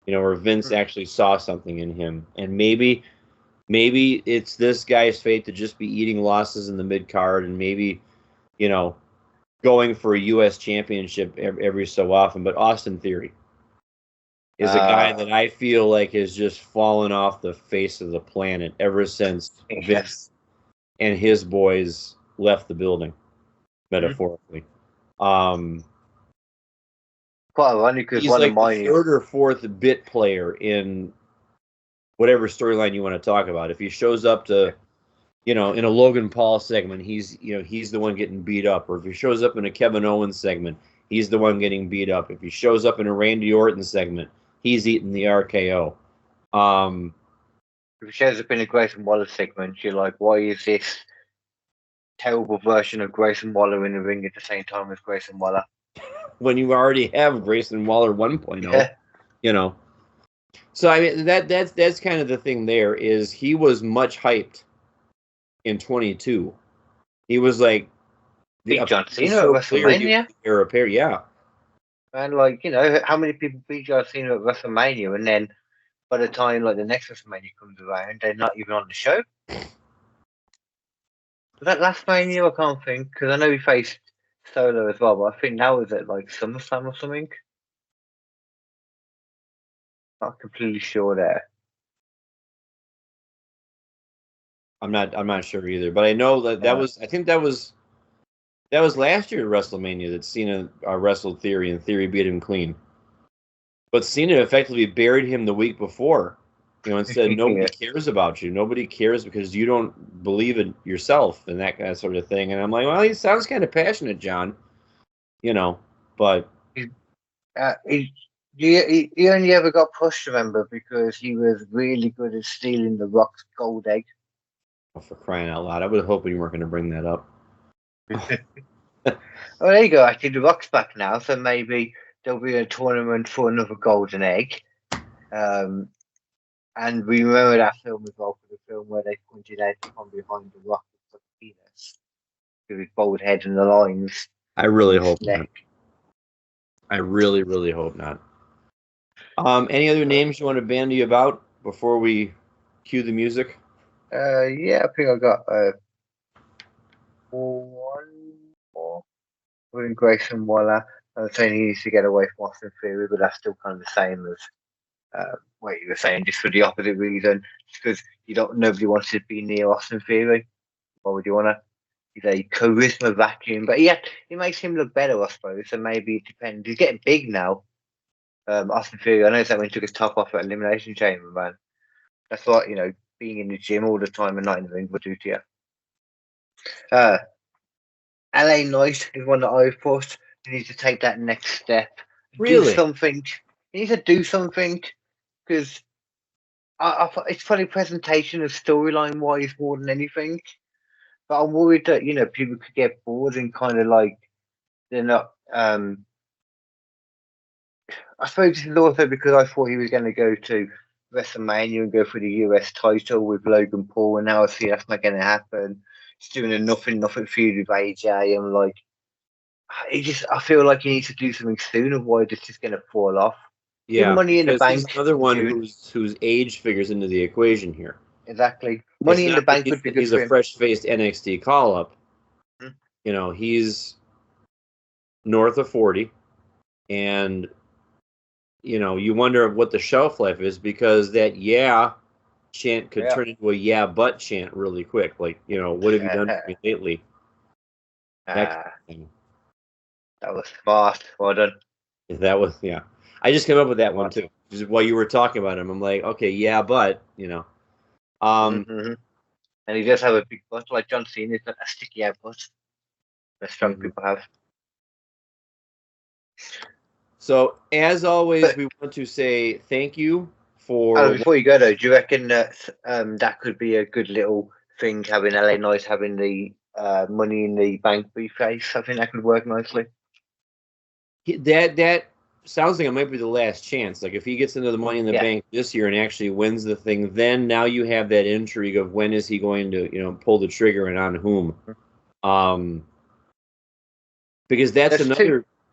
S2: or Vince actually saw something in him. And maybe it's this guy's fate to just be eating losses in the mid-card and maybe, going for a U.S. championship every so often. But Austin Theory is a guy that I feel like has just fallen off the face of the planet ever since Vince and his boys left the building, metaphorically.
S1: Quite ironic because
S2: he's like the third or fourth bit player in whatever storyline you want to talk about. If he shows up to, in a Logan Paul segment, he's the one getting beat up. Or if he shows up in a Kevin Owens segment, he's the one getting beat up. If he shows up in a Randy Orton segment, he's eating the RKO.
S1: If he shows up in a Grayson Waller segment, you're like, why is this terrible version of Grayson Waller in the ring at the same time as Grayson Waller?
S2: When you already have Grayson Waller 1.0, So I mean that's kind of the thing. There is he was much hyped in 22. He was like
S1: beat John Cena at WrestleMania. And how many people beat John Cena at WrestleMania, and then by the time the next WrestleMania comes around, they're not even on the show. Was that last Mania? I can't think because I know he faced Solo as well, but I think that was at SummerSlam or something. Not completely sure there.
S2: I'm not sure either, but I know that was last year at WrestleMania that Cena wrestled Theory and Theory beat him clean. But Cena effectively buried him the week before, and said nobody cares about you. Nobody cares because you don't believe in yourself and that kind of sort of thing. And I'm like, well, he sounds kind of passionate, John. But
S1: he only ever got pushed, remember, because he was really good at stealing the Rock's gold egg.
S2: For crying out loud. I was hoping you weren't going to bring that up.
S1: Well, there you go. Actually, The Rock's back now, so maybe there'll be a tournament for another golden egg. And we remember that film as well, for the film where they pointed out from behind The Rock with the penis, with his bald head and the lines.
S2: I really hope not. I really, really hope not. Any other names you want to bandy about before we cue the music?
S1: Yeah, I think I got one more. Grayson Waller. I was saying he needs to get away from Austin Theory, but that's still kind of the same as what you were saying, just for the opposite reason. Because nobody wants to be near Austin Theory. Why would you want to? He's a charisma vacuum, but yeah, it makes him look better, I suppose. So maybe it depends. He's getting big now. Austin Theory, I know that when he took his top off at Elimination Chamber, man. That's what, being in the gym all the time and not in the ring will do to you. LA Knight is one that I've pushed. He needs to take that next step.
S2: Really?
S1: Do something. He needs to do something, because it's probably presentation of storyline wise more than anything. But I'm worried that, people could get bored and kind of like they're not. I suppose this is also because I thought he was going to go to WrestleMania and go for the US title with Logan Paul, and now I see that's not going to happen. He's doing a nothing feud with AJ. I'm like, I feel like he needs to do something soon, otherwise it's just going to fall off.
S2: Yeah,
S1: Money in the Bank.
S2: He's another one whose age figures into the equation here.
S1: Exactly. Money in the Bank would be good.
S2: He's a fresh-faced NXT call-up. Mm-hmm. He's north of 40, and you wonder what the shelf life is, because that "yeah" chant could turn into a "yeah but" chant really quick. Like, what have you done for me lately?
S1: That was fast. Well done.
S2: That was, yeah. I just came up with that one too. Just while you were talking about him, I'm like, okay, yeah, but
S1: and he does have a big butt, like John Cena's got a sticky out butt that strong people have.
S2: So, as always, we want to say thank you for.
S1: Before you go though, do you reckon that that could be a good little thing, having LA Knight having the Money in the Bank briefcase? I think that could work nicely.
S2: That sounds like it might be the last chance. Like, if he gets into the Money in the Bank this year and actually wins the thing, then now you have that intrigue of when is he going to, pull the trigger and on whom. Because that's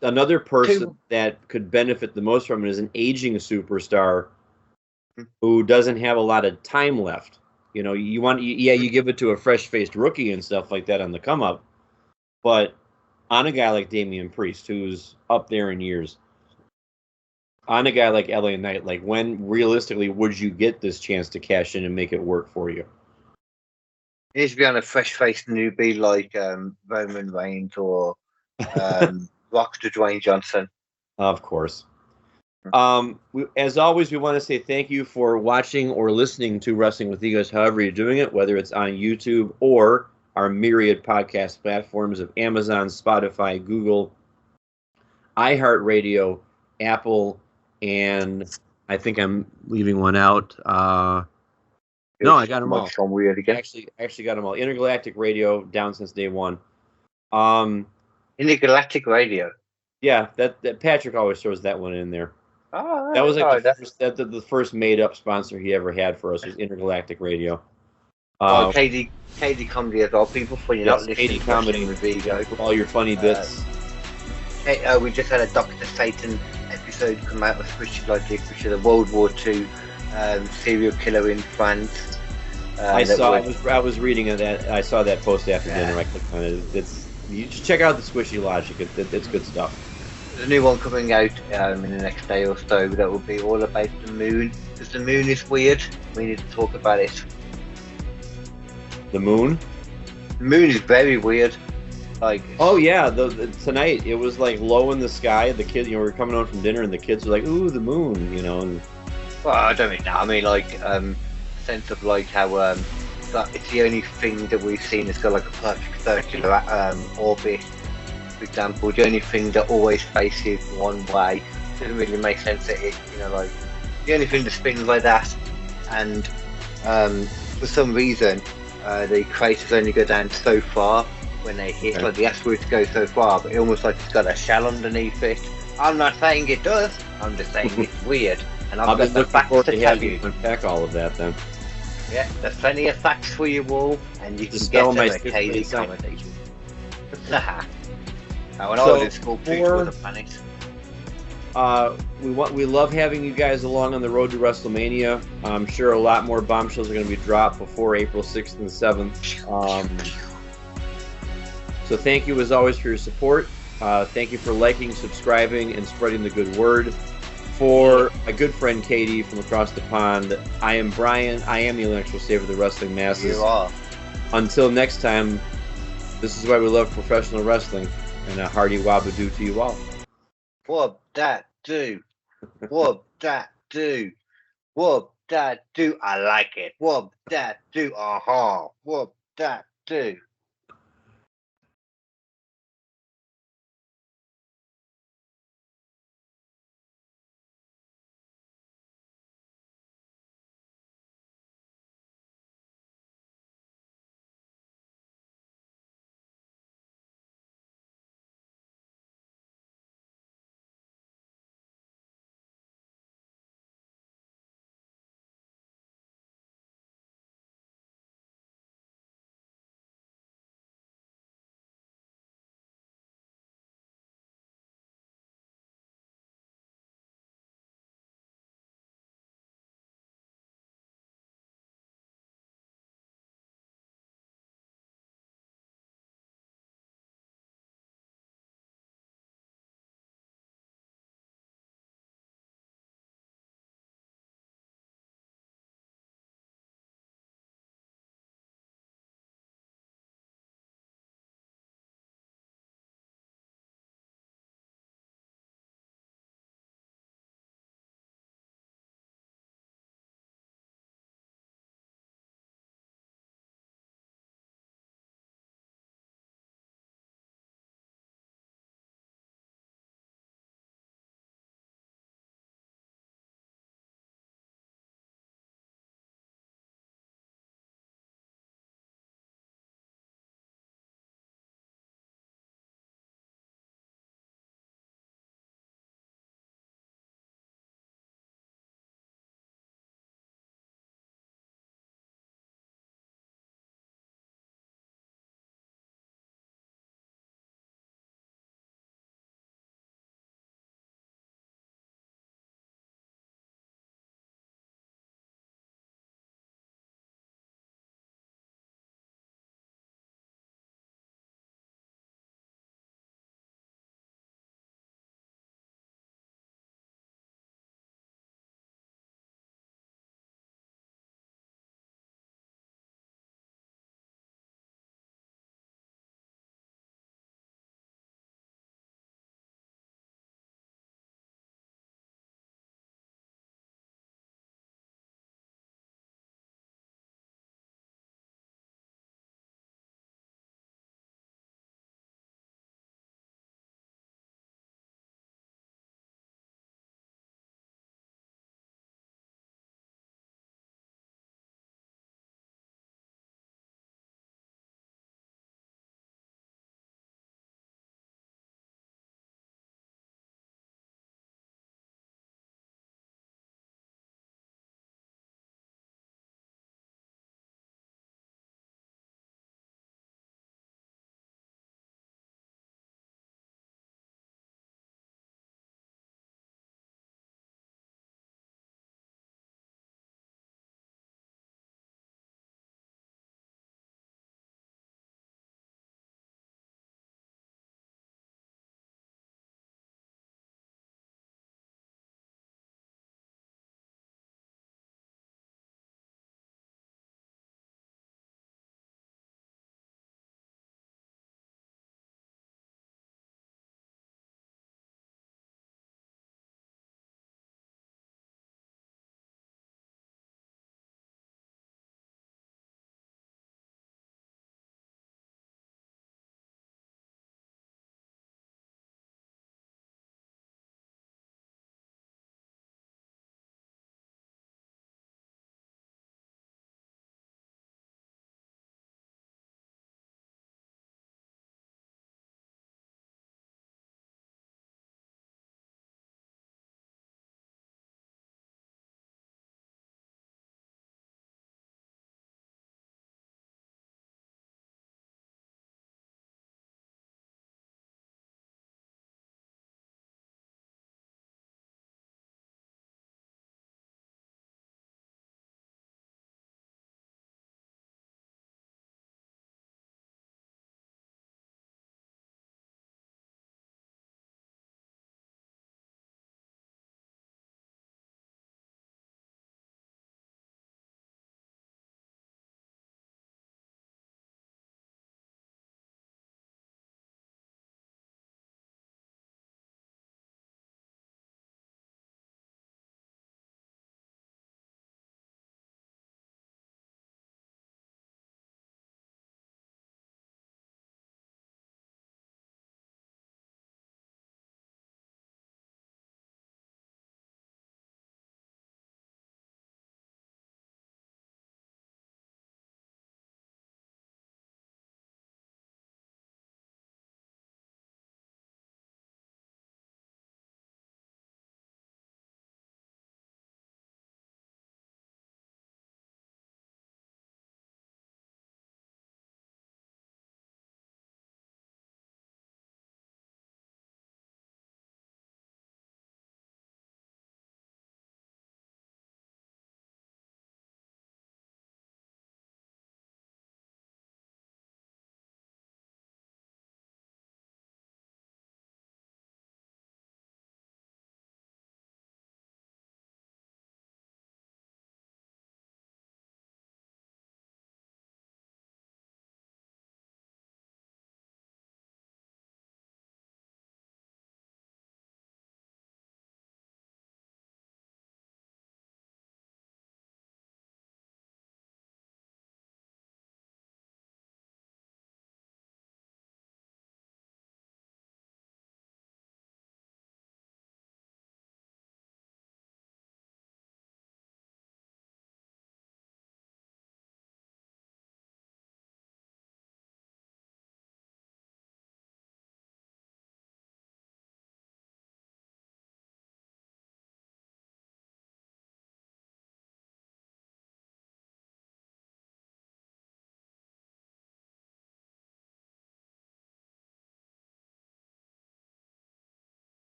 S2: another person that could benefit the most from it is an aging superstar who doesn't have a lot of time left. You give it to a fresh-faced rookie and stuff like that on the come-up, but on a guy like Damian Priest, who's up there in years, on a guy like LA Knight, like, when realistically would you get this chance to cash in and make it work for you?
S1: It needs to be on a fresh-faced newbie like Roman Reigns or Rock to Dwayne Johnson.
S2: Of course. As always, we want to say thank you for watching or listening to Wrestling with Egos, however you're doing it, whether it's on YouTube or our myriad podcast platforms of Amazon, Spotify, Google, iHeartRadio, Apple, and I think I'm leaving one out. No, I got them all.
S1: Weird again.
S2: Actually got them all. Intergalactic Radio, down since day one.
S1: Intergalactic Radio.
S2: Yeah, that Patrick always throws that one in there.
S1: Oh,
S2: that was like the first made-up sponsor he ever had for us was Intergalactic Radio.
S1: KD Comedy as well. People, for you not listening
S2: KD Comedy
S1: with Ego.
S2: All your funny bits.
S1: We just had a Dr. Satan episode come out of Squishy Logic, which is a World War II serial killer in France.
S2: I was reading that. I saw that post after dinner. I clicked on it. You just check out the Squishy Logic. It's good stuff.
S1: There's a new one coming out in the next day or so that will be all about the moon, because the moon is weird. We need to talk about it.
S2: The moon?
S1: The moon is very weird. Like,
S2: oh yeah, tonight it was like low in the sky. The kids, we were coming home from dinner, and the kids were like, "Ooh, the moon," And
S1: well, I don't mean that. I mean like sense of like how it's the only thing that we've seen that's got like a perfect circular orbit. For example, the only thing that always faces one way doesn't really make sense that it, like the only thing that spins like that, and for some reason the craters only go down so far, when they hit, like the S words go so far, but it almost like it's got a shell underneath it. I'm not saying it does. I'm just saying it's weird. And
S2: I'll be
S1: got the
S2: looking
S1: facts
S2: forward
S1: to
S2: to
S1: tell
S2: having
S1: you.
S2: you unpack all of that then.
S1: Yeah, there's plenty of facts for you all, and you can
S2: Just
S1: get
S2: spell
S1: them
S2: my
S1: at
S2: sister
S1: KD
S2: inside.
S1: Commentation. When I
S2: So,
S1: was in school, people were the planet.
S2: We love having you guys along on the road to WrestleMania. I'm sure a lot more bombshells are going to be dropped before April 6th and 7th. So thank you as always for your support. Thank you for liking, subscribing, and spreading the good word. For my good friend Kd from across the pond, I am Brian. I am the intellectual savior of the wrestling masses.
S1: You are.
S2: Until next time, this is why we love professional wrestling, and a hearty wabadoo to you all.
S1: What that do? What that do? What that do? I like it. What that do? What that do?